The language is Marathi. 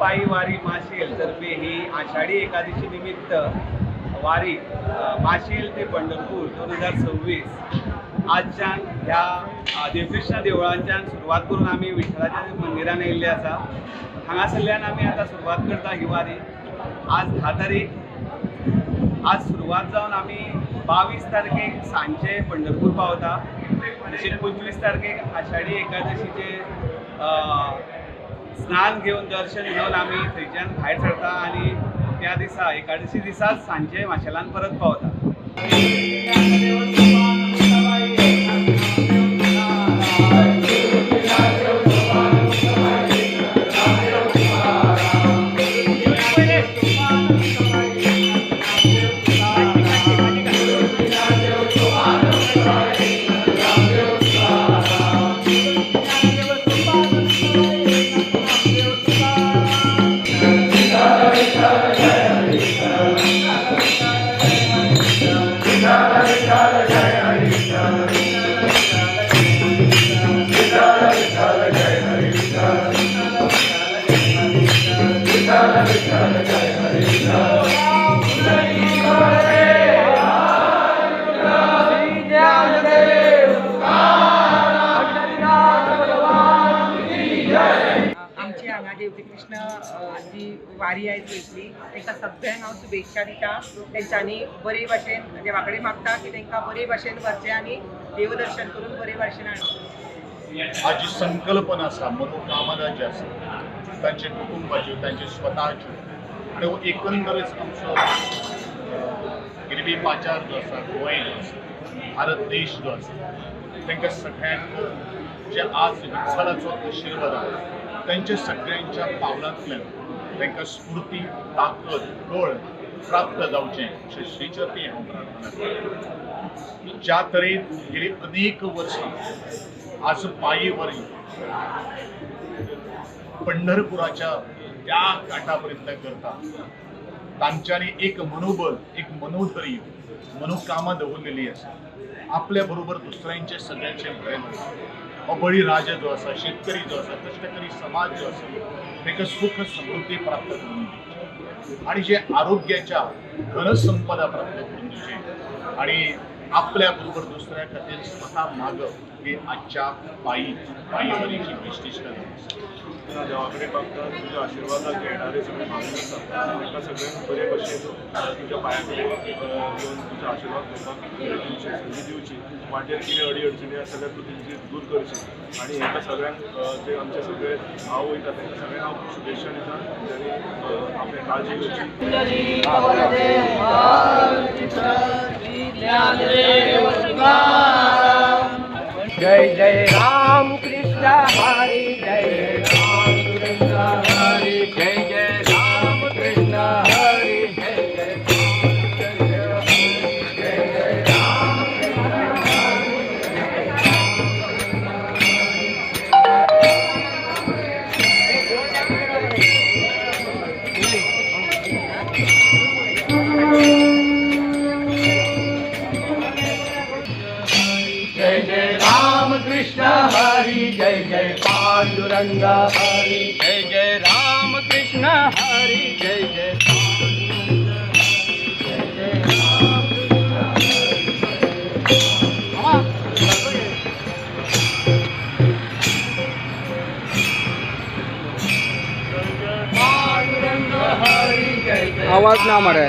पायी वारी माशेल तर्फे ही आषाढी एकादशी निमित्त वारी माशेल ते पंढरपूर 2026 आजच्या ह्या देवकृष्ण देवळांच्यान सुरवात करून आम्ही विठ्ठलाच्या मंदिरान येयल्ले आसा। हांगासरल्यान आमी आतां सुरवात करता ही वारी। आज 10 तारीख आज सुरवात जावन आमी 22 तारखेक सांजचे पंढरपूर पावता। तशेंच 25 तारखेक आषाढी एकादशीचे स्नान घेवन दर्शन घेवन आमी थंयच्यान भायर सरता आनी त्या दिसा एकादशी दिसाच सांजचे माशेलान परत पावता। देवकृष्ण जी वारी आहे इथली तांकां सगळ्यांक हांव शुभेच्छा दिता। तेंच्यांनी बरे भाशेन देवा कडेन मागता की तांकां बरे भाशेन व्हरचें आनी देवदर्शन करून बरे भाशेन हाडचें। हाची संकल्पना आसा मनोकामना जी आसा तांचे कुटुंबाच्यो तांचे स्वताच्यो आनी एकंदरीत आमचो गिरबी पाचार जो आसा गोंय जो आसा भारत देश जो आसा तांकां सगळ्यांक जे आज विठ्ठलाचो आशिर्वाद आसा त्यांच्या सगळ्यांच्या पावलांतल्यान तांकां स्फूर्ती ताकद बळ प्राप्त जावचें अशें श्रीचरणी हांव प्रार्थना करतां। ज्या तरेन गेली अनेक वर्सां आज पायी वारी पंढरपुराच्या त्या घाटा पर्यंत करता तांच्यांनी एक मनोबल एक मनोधैर्य मनोकामा दवरलेली आसा। आपल्या बरोबर दुसऱ्यांचे सगळ्यांचे बरें बळी राजा जो आसा शेतकरी जो आसा कष्टकरी समाज जो आसा ताका सुख समृद्धी प्राप्त करून दिवची आणि जे आरोग्याच्या घनसंपदा प्राप्त करून दिवची आणि आपल्या बरोबर दुसऱ्या खातीर स्वता मागप ही आजच्या पायी वारीची वैशिश्ट्य आसा। देवा कडेन मागता तुज्या आशिर्वादाक येणारे सगळे मागणी आसा तांकां सगळ्यांक बरे भशेन तुज्या पांया कडेन येवन तुजो आशिर्वाद घेवपाक संदी दिवची। वाटेर कितें अडी अडचणी आसा जाल्यार तूं तेंची दूर करची आनी हेका सगळ्यांक जे आमचे सगळे भाव वयता तांकां सगळ्यांक हांव शुभेच्छा दिता तांच्यांनी आपली काळजी घेवची। जय जय राम कृष्ण हरि जय राम कृष्ण हरि जय जय राम कृष्ण हरि जय जय कृष्ण हरि जय जय पांडुरंग हरि जय जय राम कृष्ण हरि जय जय पांडुरंग हरि जय जय आवाज ना मारे।